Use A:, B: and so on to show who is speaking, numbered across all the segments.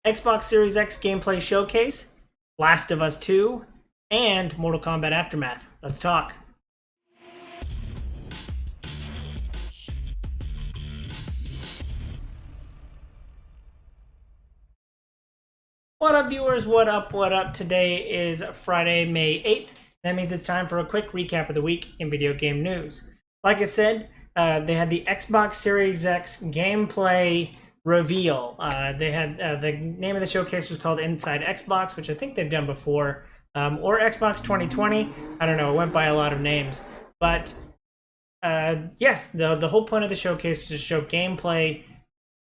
A: Xbox Series X gameplay showcase, Last of Us 2, and Mortal Kombat Aftermath. Let's talk. What up, viewers? What up? What up? Today is Friday, May 8th. That means it's time for a quick recap of the week in video game news. Like I said, they had the Xbox Series X gameplay reveal. They had the name of the showcase was called Inside Xbox, which I think they've done before, or Xbox 2020. I don't know. It went by a lot of names, but yes, the whole point of the showcase was to show gameplay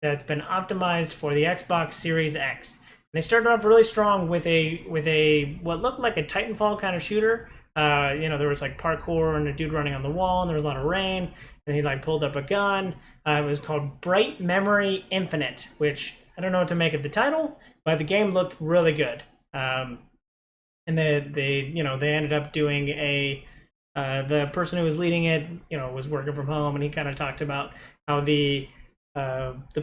A: that's been optimized for the Xbox Series X. They started off really strong with a what looked like a Titanfall kind of shooter. There was like parkour and a dude running on the wall, and there was a lot of rain. And he like pulled up a gun. It was called Bright Memory Infinite, which I don't know what to make of the title, but the game looked really good. And they ended up doing the person who was leading it, was working from home, and he kind of talked about how the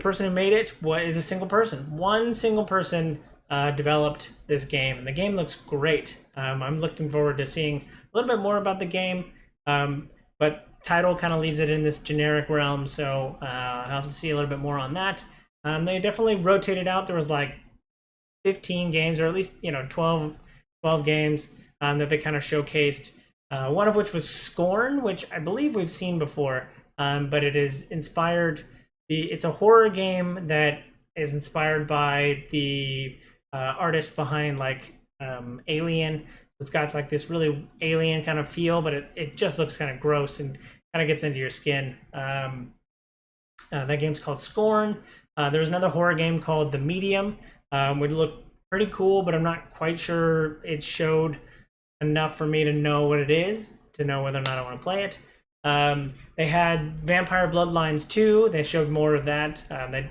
A: person who made it is a single person. One single person developed this game, and the game looks great. I'm looking forward to seeing a little bit more about the game, but title kind of leaves it in this generic realm, so I'll have to see a little bit more on that. They definitely rotated out. There was like 15 games, or at least 12 games that they kind of showcased. One of which was Scorn, which I believe we've seen before, but it is inspired. It's a horror game that is inspired by the artist behind Alien. It's got like this really alien kind of feel, but it just looks kind of gross and kind of gets into your skin. That game's called Scorn. There was another horror game called The Medium, which looked pretty cool, but I'm not quite sure it showed enough for me to know what it is, to know whether or not I want to play it. They had Vampire Bloodlines 2. They showed more of that.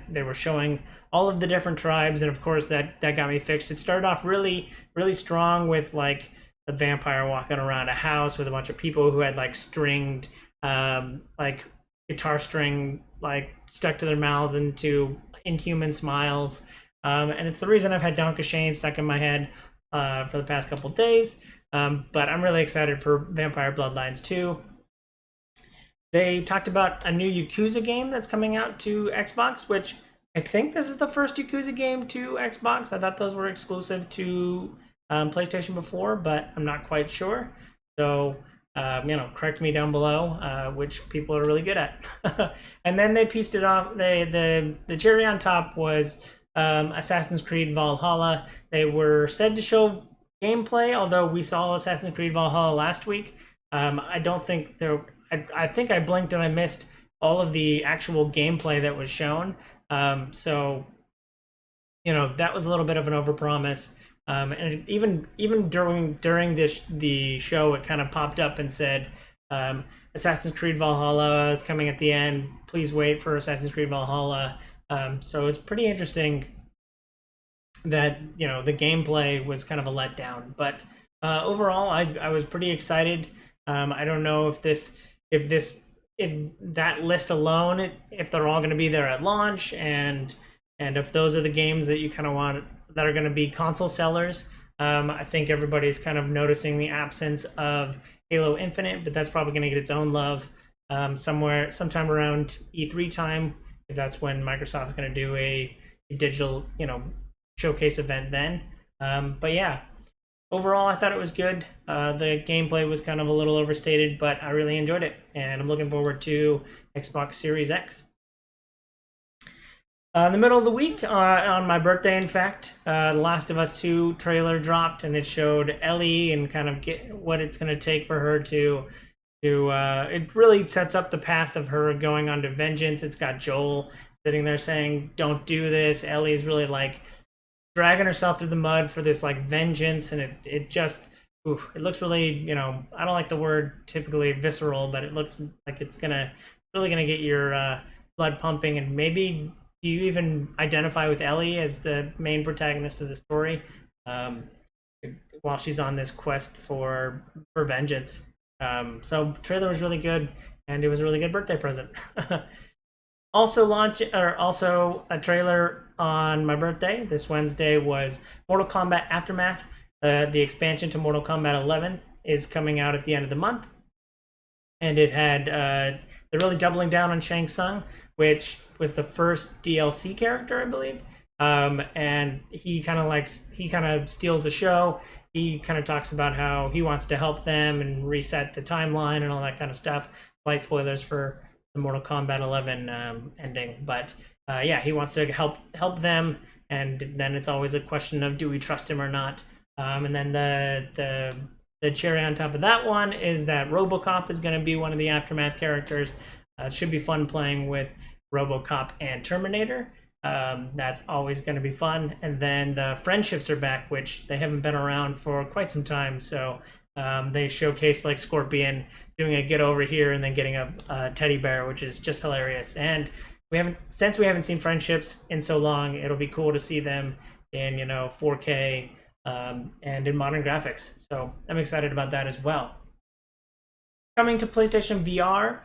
A: They were showing all of the different tribes, and of course that got me fixed. It started off really, really strong with like a vampire walking around a house with a bunch of people who had like stringed, guitar string stuck to their mouths into inhuman smiles. And it's the reason I've had Danke Shane stuck in my head for the past couple days. But I'm really excited for Vampire Bloodlines 2. They talked about a new Yakuza game that's coming out to Xbox, which I think this is the first Yakuza game to Xbox. I thought those were exclusive to PlayStation before, but I'm not quite sure. So, correct me down below, which people are really good at. And then they pieced it off. The cherry on top was Assassin's Creed Valhalla. They were said to show gameplay, although we saw Assassin's Creed Valhalla last week. I don't think there. I think I blinked and I missed all of the actual gameplay that was shown. So that was a little bit of an overpromise. And even during the show, it kind of popped up and said, Assassin's Creed Valhalla is coming at the end. Please wait for Assassin's Creed Valhalla. So it's pretty interesting that the gameplay was kind of a letdown. But overall, I was pretty excited. I don't know if that list alone, if they're all going to be there at launch, and if those are the games that you kind of want that are going to be console sellers. I think everybody's kind of noticing the absence of Halo Infinite, but that's probably going to get its own love sometime around E3 time, if that's when Microsoft's going to do a digital showcase event then. But yeah. Overall, I thought it was good. The gameplay was kind of a little overstated, but I really enjoyed it, and I'm looking forward to Xbox Series X. In the middle of the week, on my birthday, in fact, The Last of Us 2 trailer dropped, and it showed Ellie and kind of what it's going to take for her to it really sets up the path of her going on to vengeance. It's got Joel sitting there saying, "Don't do this." Ellie's really like dragging herself through the mud for this like vengeance, and it just it looks really, I don't like the word typically visceral, but it looks like it's really gonna get your blood pumping. And maybe do you even identify with Ellie as the main protagonist of the story while she's on this quest for vengeance? So trailer was really good, and it was a really good birthday present. Also a trailer on my birthday this Wednesday was Mortal Kombat Aftermath. The expansion to Mortal Kombat 11 is coming out at the end of the month, and it had they're really doubling down on Shang Tsung, which was the first DLC character, I believe. And he kind of steals the show. He kind of talks about how he wants to help them and reset the timeline and all that kind of stuff. Slight spoilers for the Mortal Kombat 11 ending, but yeah, he wants to help them, and then it's always a question of do we trust him or not. And then the cherry on top of that one is that RoboCop is going to be one of the Aftermath characters. It should be fun playing with RoboCop and Terminator. That's always going to be fun. And then the friendships are back, which they haven't been around for quite some time. So they showcase like Scorpion doing a get over here and then getting a teddy bear, which is just hilarious. And since we haven't seen friendships in so long, it'll be cool to see them in 4K and in modern graphics. So I'm excited about that as well. Coming to PlayStation VR,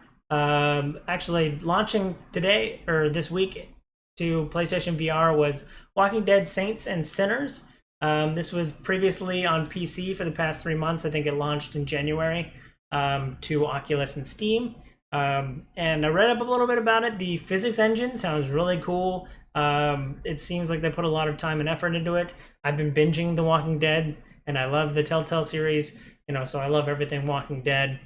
A: actually launching today or this week to PlayStation VR was Walking Dead Saints and Sinners. This was previously on PC for the past 3 months. I think it launched in January to Oculus and Steam. And I read up a little bit about it. The physics engine sounds really cool. It seems like they put a lot of time and effort into it. I've been binging The Walking Dead, and I love the Telltale series, so I love everything Walking Dead.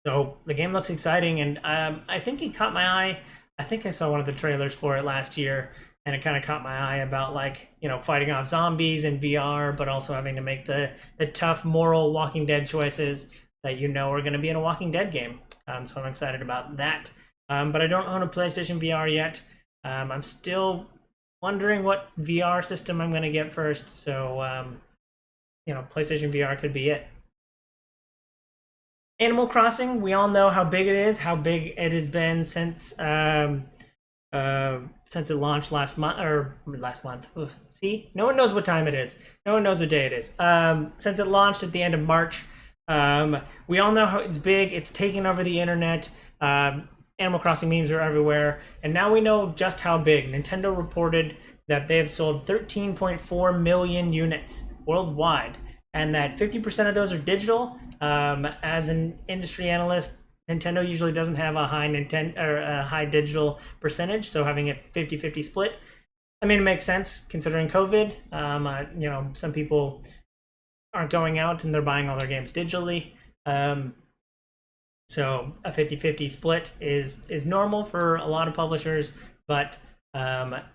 A: So the game looks exciting, and I think it caught my eye. I think I saw one of the trailers for it last year, and it kind of caught my eye about fighting off zombies in VR, but also having to make the tough moral Walking Dead choices that are going to be in a Walking Dead game. So I'm excited about that. But I don't own a PlayStation VR yet. I'm still wondering what VR system I'm going to get first. So, PlayStation VR could be it. Animal Crossing, we all know how big it is, how big it has been since it launched last month. See, no one knows what time it is. No one knows what day it is. Since it launched at the end of March, we all know how it's big. It's taking over the internet. Animal Crossing memes are everywhere, and now we know just how big. Nintendo reported that they have sold 13.4 million units worldwide, and that 50% of those are digital. As an industry analyst, Nintendo usually doesn't have a high digital percentage, so having a 50-50 split, it makes sense considering COVID. Some people aren't going out and they're buying all their games digitally. So a 50-50 split is normal for a lot of publishers, but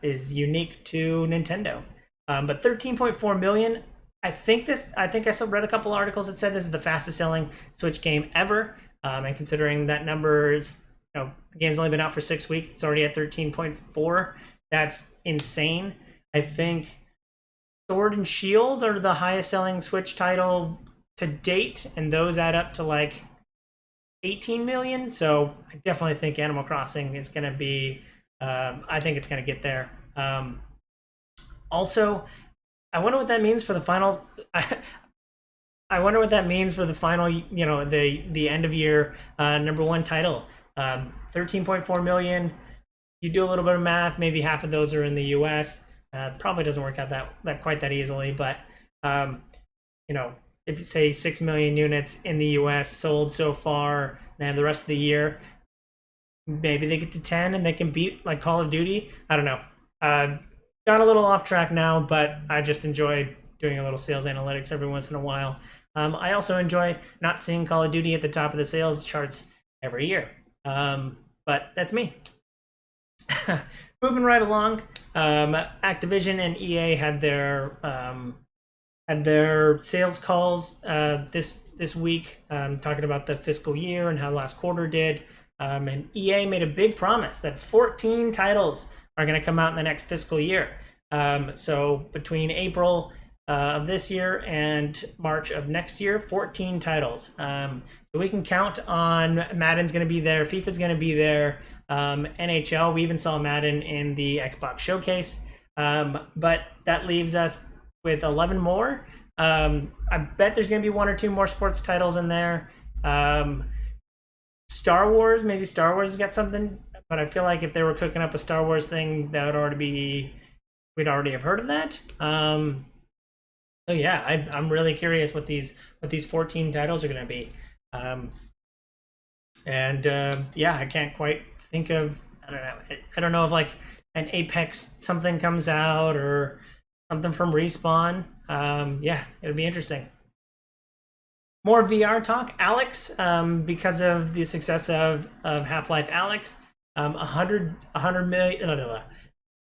A: is unique to Nintendo. But 13.4 million. I think I read a couple articles that said this is the fastest selling Switch game ever. And considering that number is, the game's only been out for 6 weeks, it's already at 13.4. That's insane. I think Sword and Shield are the highest selling Switch title to date, and those add up to 18 million. So I definitely think Animal Crossing is going to be, I think it's going to get there. Also, I wonder what that means for the final. I wonder what that means for the final. The end of year #1 title. 13.4 million. You do a little bit of math. Maybe half of those are in the U.S. Probably doesn't work out that quite that easily. But if you say 6 million units in the U.S. sold so far, and the rest of the year, maybe they get to 10 and they can beat Call of Duty. I don't know. Got a little off track now, but I just enjoy doing a little sales analytics every once in a while. I also enjoy not seeing Call of Duty at the top of the sales charts every year. But that's me. Moving right along, Activision and EA had their sales calls this week, talking about the fiscal year and how the last quarter did. And EA made a big promise that 14 titles are going to come out in the next fiscal year. So between April of this year and March of next year, 14 titles. So we can count on Madden's going to be there, FIFA's going to be there, NHL. We even saw Madden in the Xbox Showcase. But that leaves us with 11 more. I bet there's going to be 1 or 2 more sports titles in there. Star Wars, maybe Star Wars has got something, but I feel like if they were cooking up a Star Wars thing, that would already be, we'd already have heard of that. So yeah, I'm really curious what these 14 titles are going to be. Yeah, I can't quite think of, I don't know. I don't know if like an Apex something comes out or something from Respawn. Yeah, it'll be interesting. More VR talk. Alex, because of the success of Half-Life Alex, 100 million, no,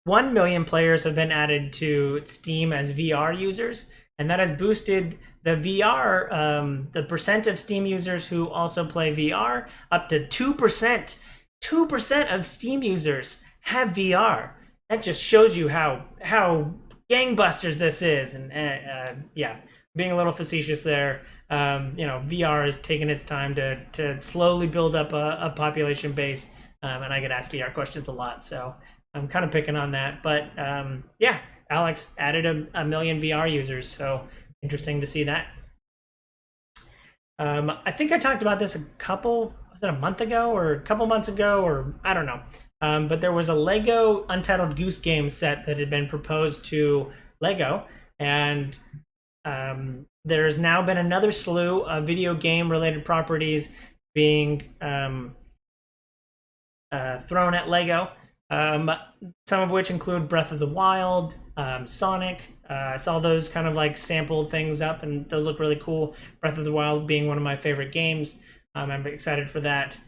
A: 1 million players have been added to Steam as VR users, and that has boosted the VR, the percent of Steam users who also play VR up to 2%. 2% of Steam users have VR. That just shows you how gangbusters this is. And yeah, being a little facetious there. VR is taking its time to slowly build up a population base, and I get asked VR questions a lot, so I'm kind of picking on that. But yeah, Alex added a million VR users, so interesting to see that. I think I talked about this was it a month ago or a couple months ago, or I don't know. But there was a Lego Untitled Goose Game set that had been proposed to Lego, and there's now been another slew of video game related properties being thrown at Lego. Some of which include Breath of the Wild, Sonic. I saw those kind of like sampled things up, and those look really cool. Breath of the Wild being one of my favorite games. I'm excited for that.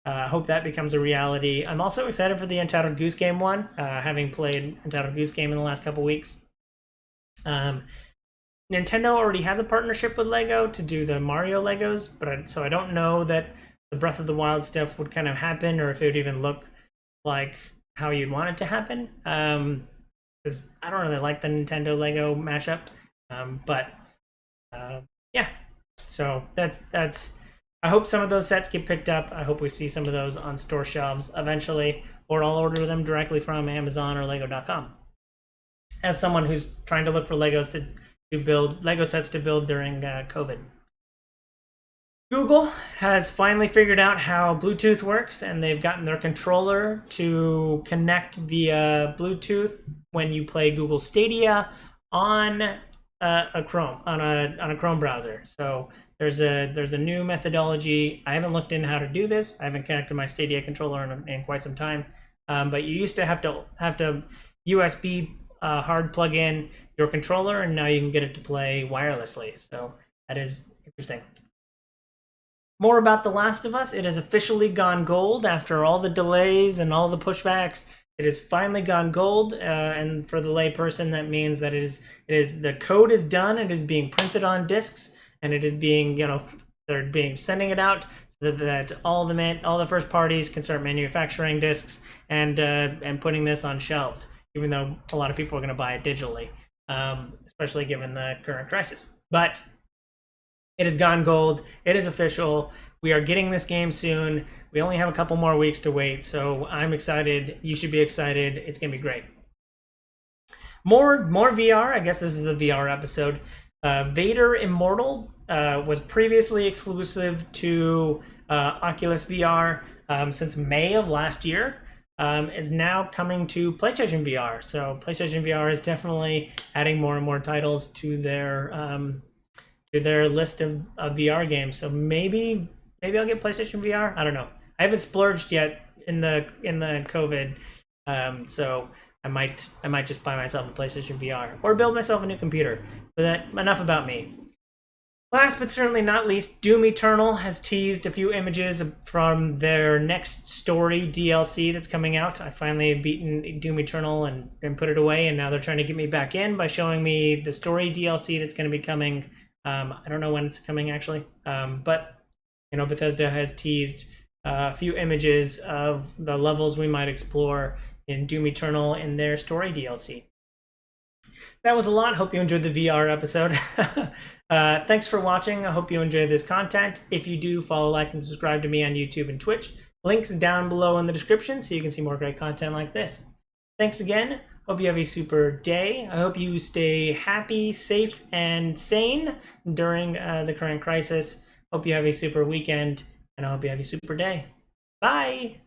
A: Hope that becomes a reality. I'm also excited for the Untitled Goose Game one, having played Untitled Goose Game in the last couple weeks. Nintendo already has a partnership with Lego to do the Mario Legos, so I don't know that the Breath of the Wild stuff would kind of happen, or if it would even look like how you'd want it to happen. Because I don't really like the Nintendo Lego mashup. Yeah. So that's. I hope some of those sets get picked up. I hope we see some of those on store shelves eventually, or I'll order them directly from Amazon or Lego.com. As someone who's trying to look for Legos to build Lego sets to build during COVID. Google has finally figured out how Bluetooth works, and they've gotten their controller to connect via Bluetooth when you play Google Stadia on a Chrome browser. So there's a new methodology. I haven't looked into how to do this. I haven't connected my Stadia controller in quite some time. But you used to have to USB hard plug in your controller, and now you can get it to play wirelessly. So that is interesting. More about The Last of Us. It has officially gone gold after all the delays and all the pushbacks. It has finally gone gold, and for the layperson, that means that it is the code is done. It is being printed on discs, and it is being they're sending it out so that all the first parties can start manufacturing discs and putting this on shelves. Even though a lot of people are going to buy it digitally, especially given the current crisis, but. It has gone gold. It is official. We are getting this game soon. We only have a couple more weeks to wait, so I'm excited. You should be excited. It's going to be great. More VR. I guess this is the VR episode. Vader Immortal was previously exclusive to Oculus VR since May of last year. Is now coming to PlayStation VR. So PlayStation VR is definitely adding more and more titles to their list of VR games. So maybe I'll get PlayStation VR. I don't know. I haven't splurged yet in the COVID, so I might just buy myself a PlayStation VR or build myself a new computer. But enough about me. Last but certainly not least, Doom Eternal has teased a few images from their next story DLC that's coming out. I finally have beaten Doom Eternal and put it away, and now they're trying to get me back in by showing me the story DLC that's going to be coming. I don't know when it's coming actually, but Bethesda has teased a few images of the levels we might explore in Doom Eternal in their story DLC. That was a lot. Hope you enjoyed the VR episode. Thanks for watching. I hope you enjoyed this content. If you do, follow, like, and subscribe to me on YouTube and Twitch. Links down below in the description so you can see more great content like this. Thanks again. Hope you have a super day. I hope you stay happy, safe, and sane during the current crisis. Hope you have a super weekend, and I hope you have a super day. Bye!